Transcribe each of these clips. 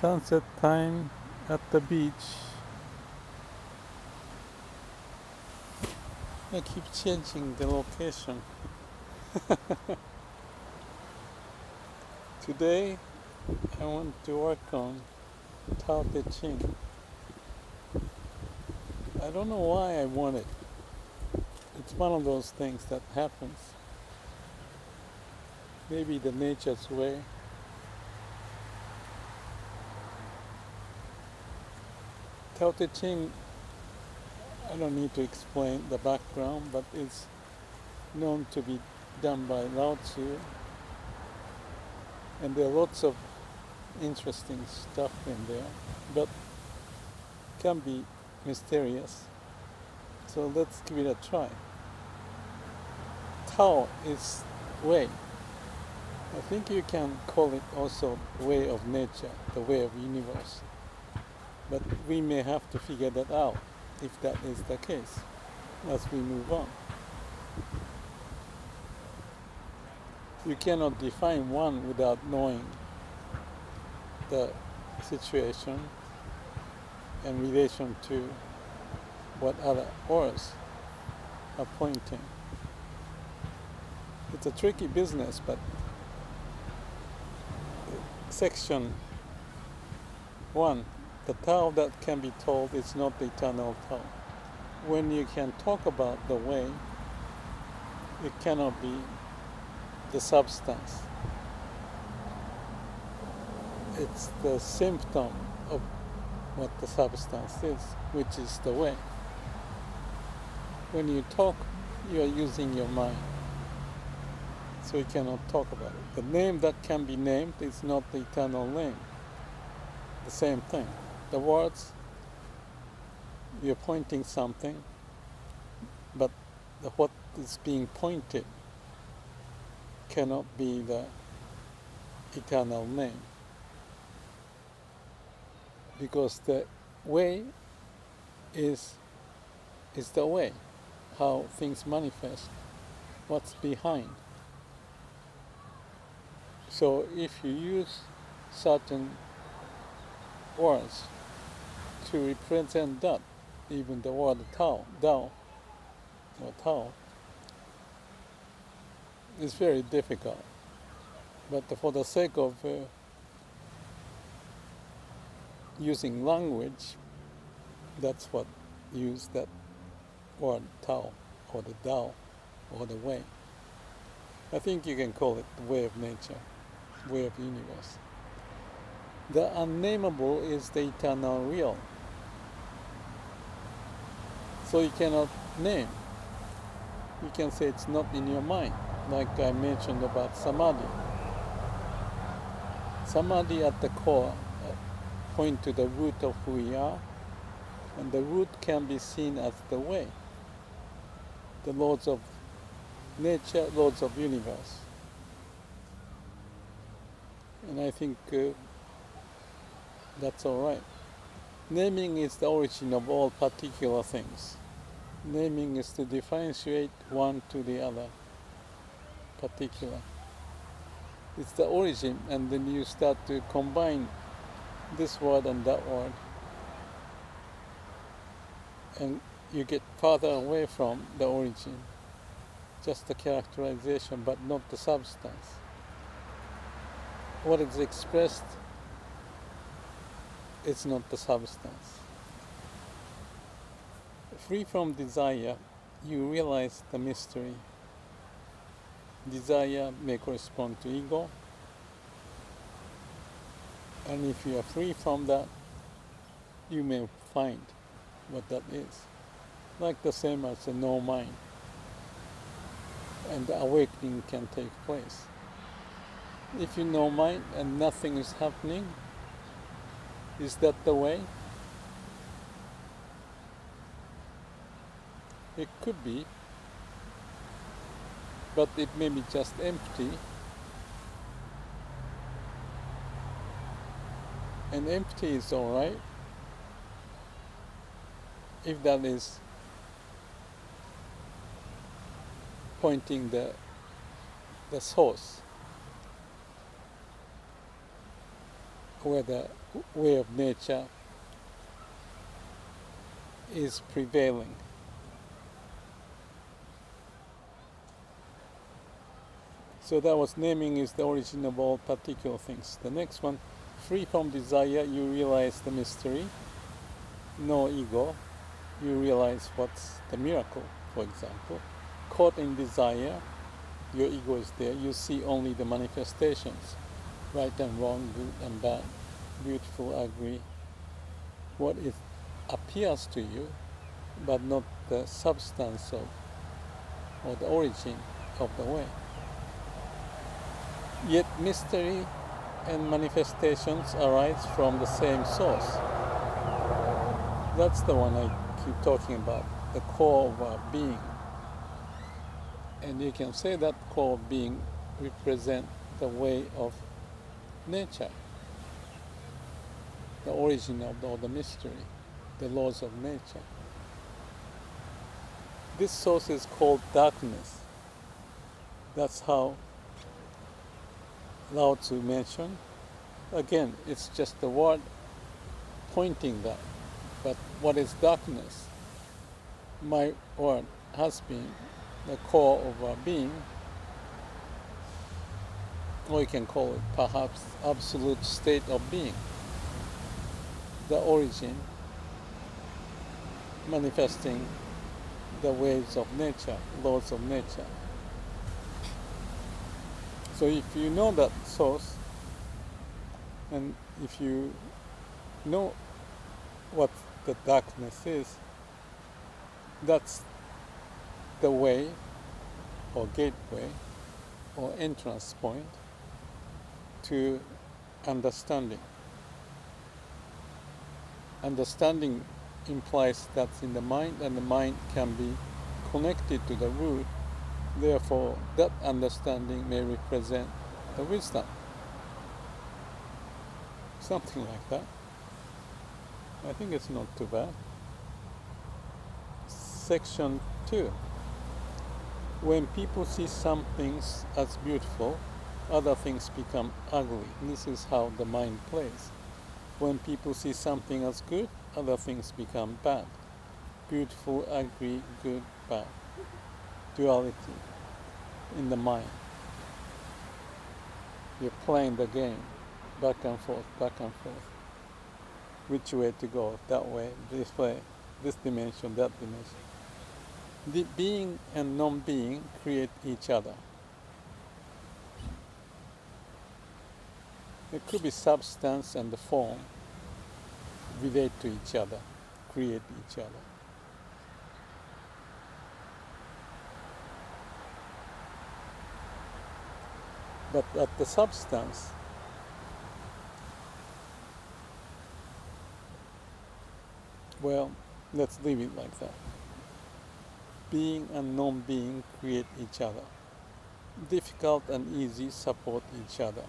Sunset time at the beach. I keep changing the location. Today I want to work on Tao Te Ching. I don't know why I want it. It's one of those things that happens. Maybe the nature's way. Tao Te Ching, I don't need to explain the background, but it's known to be done by Lao Tzu. And there are lots of interesting stuff in there, but can be mysterious. So let's give it a try. Tao is way. I think you can call it also way of nature, the way of universe. But we may have to figure that out if that is the case as we move on. You cannot define one without knowing the situation in relation to what other words are pointing. It's a tricky business, but section 1, the Tao that can be told is not the eternal Tao. When you can talk about the way, it cannot be the substance. It's the symptom of what the substance is, which is the way. When you talk, you are using your mind. So you cannot talk about it. The name that can be named is not the eternal name. The same thing. The words, you're pointing something, but what is being pointed cannot be the eternal name. Because the way is the way, how things manifest, what's behind. So if you use certain words to represent that, even the word Tao, Tao, or Tao, is very difficult. But for the sake of using language, that's what use that word Tao, or the Tao, or the way. I think you can call it the way of nature, way of universe. The unnamable is the eternal real. So you cannot name. You can say it's not in your mind, like I mentioned about samadhi. Samadhi at the core point to the root of who we are, and the root can be seen as the way, the laws of nature, laws of universe. And I think that's all right. Naming is the origin of all particular things. Naming is to differentiate one to the other, particular. It's the origin, and then you start to combine this word and that word, and you get farther away from the origin, just the characterization, but not the substance. What is expressed is not the substance. Free from desire, you realize the mystery. Desire may correspond to ego, and if you are free from that, you may find what that is. Like the same as a no mind, and the awakening can take place. If you know mind and nothing is happening, is that the way? It could be, but it may be just empty. And empty is all right if that is pointing the source. where the way of nature is prevailing. So that was naming is the origin of all particular things. The next one, free from desire, you realize the mystery. No ego, you realize what's the miracle, for example. Caught in desire, your ego is there, you see only the manifestations, right and wrong, good and bad, beautiful, ugly, what it appears to you, but not the substance of, or the origin of the way. Yet mystery and manifestations arise from the same source. That's the one I keep talking about, the core of our being. And you can say that core of being represents the way of nature, the origin of all the mystery, the laws of nature. This source is called darkness. That's how Lao Tzu mentioned. Again, it's just the word pointing that. But what is darkness? My word has been the core of our being, or you can call it perhaps absolute state of being, the origin, manifesting the ways of nature, laws of nature. So if you know that source, and if you know what the darkness is, that's the way or gateway or entrance point to understanding. Understanding implies that's in the mind, and the mind can be connected to the root. Therefore, that understanding may represent the wisdom. Something like that. I think it's not too bad. Section 2. When people see some things as beautiful, other things become ugly. This is how the mind plays. When people see something as good, other things become bad. Beautiful, ugly, good, bad. Duality in the mind. You're playing the game, back and forth, back and forth. Which way to go? That way, this way, this dimension, that dimension. The being and non-being create each other. It could be substance and the form relate to each other, create each other. But at the substance, well, let's leave it like that. Being and non-being create each other. Difficult and easy support each other.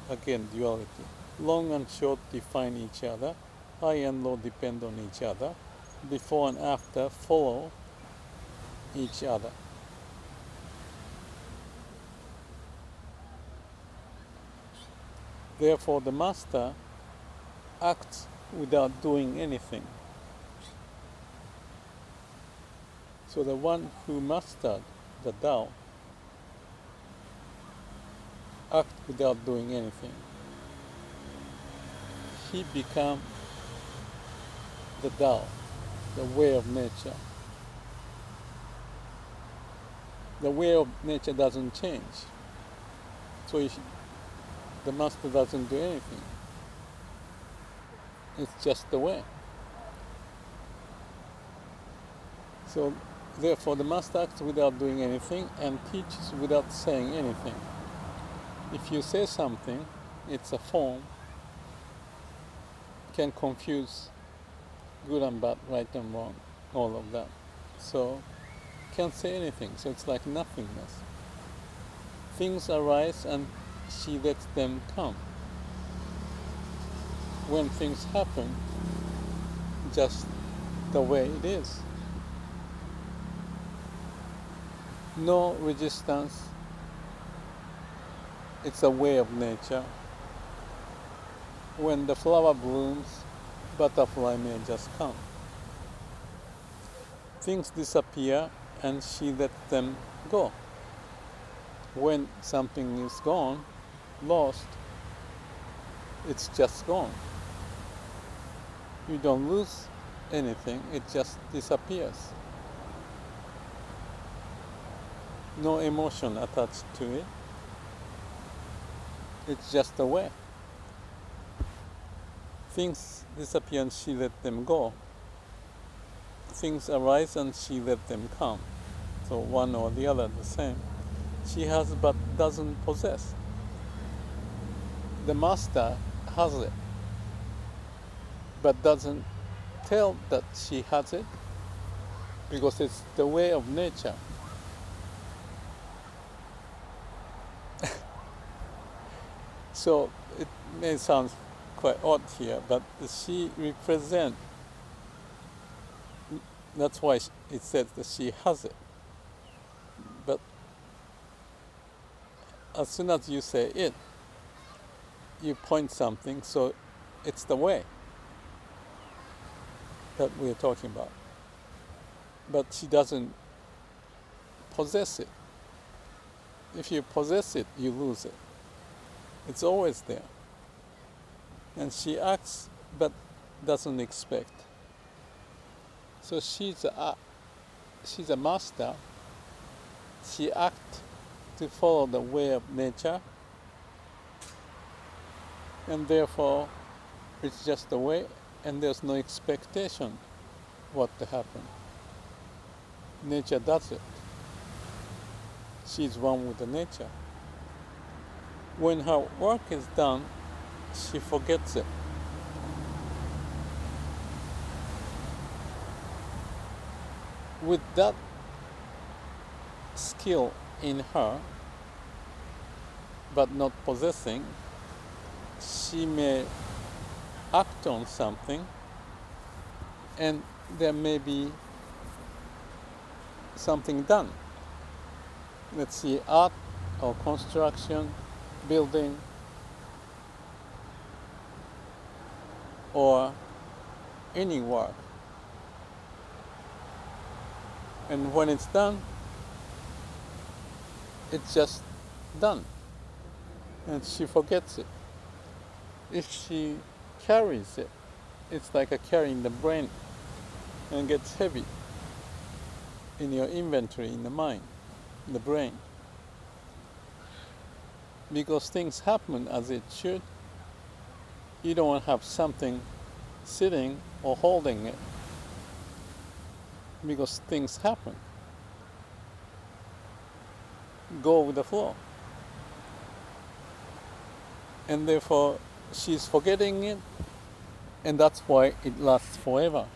Again, duality. Long and short define each other. High and low depend on each other. Before and after follow each other. Therefore, the master acts without doing anything. So the one who mastered the Tao acts without doing anything. He becomes the Tao, the way of nature. The way of nature doesn't change. So the master doesn't do anything. It's just the way. So therefore the master acts without doing anything and teaches without saying anything. If you say something, it's a form, can confuse good and bad, right and wrong, all of that. So can't say anything, so it's like nothingness. Things arise and she lets them come. When things happen, just the way it is. No resistance. It's a way of nature. When the flower blooms, butterfly may just come. Things disappear and she let them go. When something is gone, lost, it's just gone. You don't lose anything, it just disappears. No emotion attached to it. It's just a way. Things disappear and she let them go. Things arise and she let them come. So one or the other the same. She has but doesn't possess. The master has it, but doesn't tell that she has it because it's the way of nature. So it may sound quite odd here, but she represents, that's why it says that she has it. But as soon as you say it, you point something, so it's the way that we're talking about. But she doesn't possess it. If you possess it, you lose it. It's always there. And she acts, but doesn't expect. So she's a master. She acts to follow the way of nature, and therefore it's just the way, and there's no expectation what to happen. Nature does it. She's one with the nature. When her work is done, she forgets it. With that skill in her, but not possessing, she may act on something, and there may be something done. Let's see, art or construction, building, or any work. And when it's done, it's just done. And she forgets it. If she carries it, it's like carrying the brain and gets heavy in your inventory, in the mind, in the brain. Because things happen as it should, you don't want to have something sitting or holding it, because things happen. Go with the flow. And therefore, she's forgetting it, and that's why it lasts forever.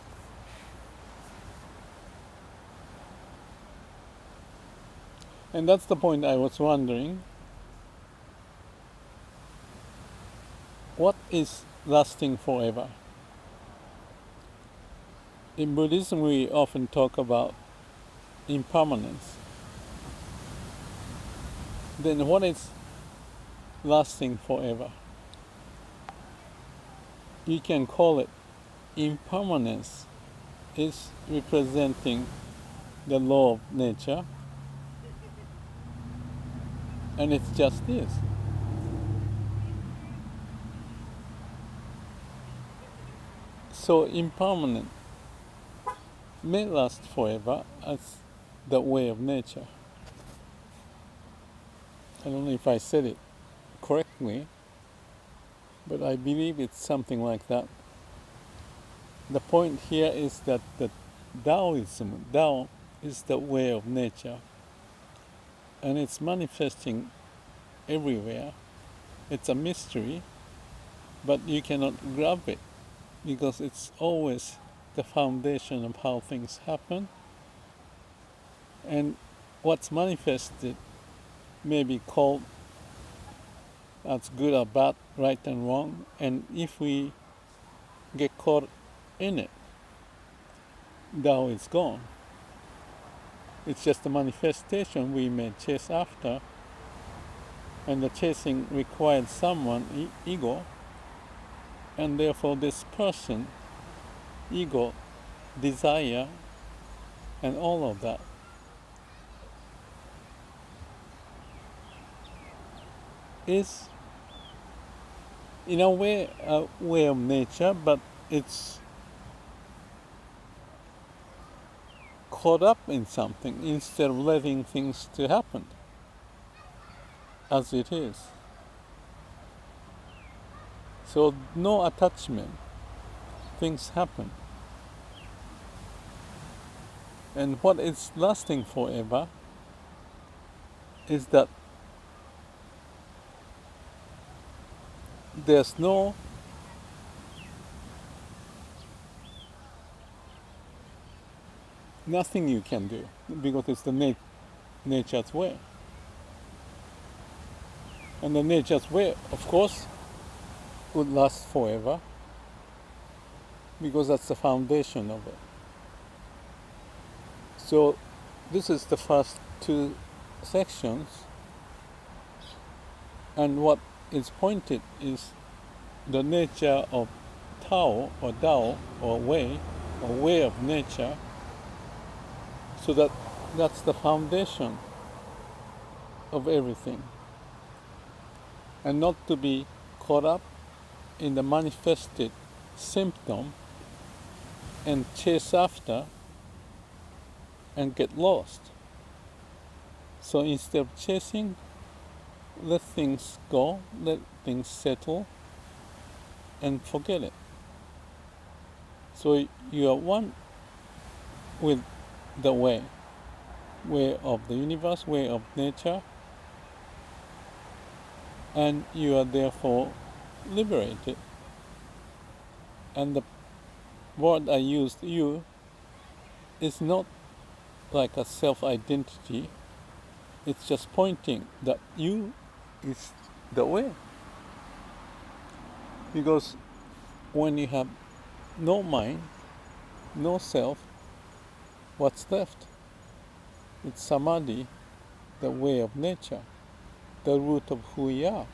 And that's the point I was wondering. What is lasting forever? In Buddhism, we often talk about impermanence. Then what is lasting forever? You can call it impermanence is representing the law of nature, and it's just this. So impermanent may last forever as the way of nature. I don't know if I said it correctly, but I believe it's something like that. The point here is that the Taoism, Tao is the way of nature, and it's manifesting everywhere. It's a mystery, but you cannot grab it, because it's always the foundation of how things happen. And what's manifested may be called as good or bad, right and wrong, and if we get caught in it, Tao is gone. It's just a manifestation we may chase after, and the chasing requires someone, ego, And therefore this person, ego, desire, and all of that is in a way of nature, but it's caught up in something instead of letting things to happen as it is. So no attachment, things happen. And what is lasting forever is that there's nothing you can do because it's the nature's way. And the nature's way, of course, would last forever because that's the foundation of it. So this is the first two sections, and what is pointed is the nature of Tao or Tao or way of nature, so that's the foundation of everything, and not to be caught up in the manifested symptom and chase after and get lost. So instead of chasing, let things go, let things settle, and forget it. So you are one with the way of the universe, way of nature, and you are therefore liberated. And the word I used, you, is not like a self-identity. It's just pointing that you is the way. Because when you have no mind, no self, what's left? It's samadhi, the way of nature, the root of who we are.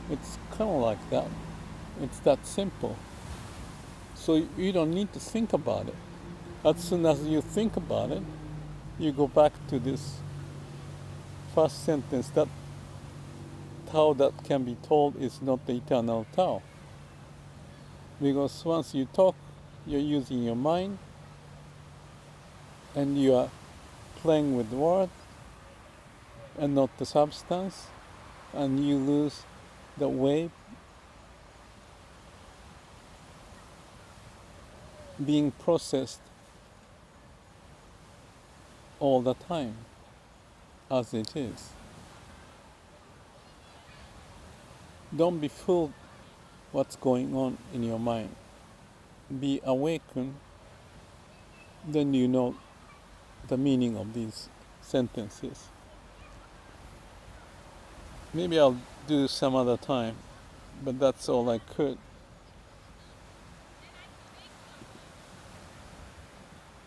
It's kind of like that. It's that simple. So you don't need to think about it. As soon as you think about it, you go back to this first sentence, that Tao that can be told is not the eternal Tao. Because once you talk, you're using your mind and you are playing with the word and not the substance, and you lose the way being processed all the time as it is. Don't be fooled what's going on in your mind. Be awakened, then you know the meaning of these sentences. Maybe I'll do some other time, but that's all I could.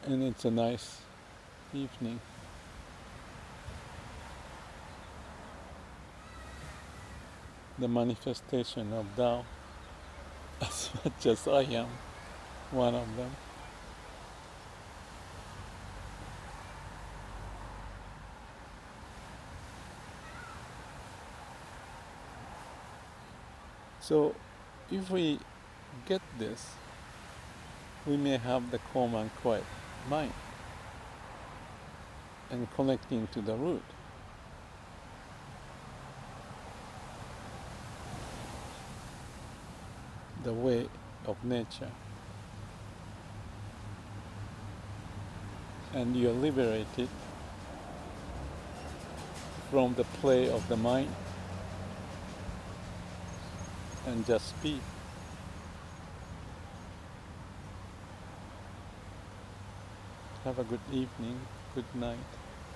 And it's a nice evening. The manifestation of Tao, as much as I am one of them. So if we get this, we may have the calm and quiet mind and connecting to the root. The way of nature. And you're liberated from the play of the mind and just be. Have a good evening, good night.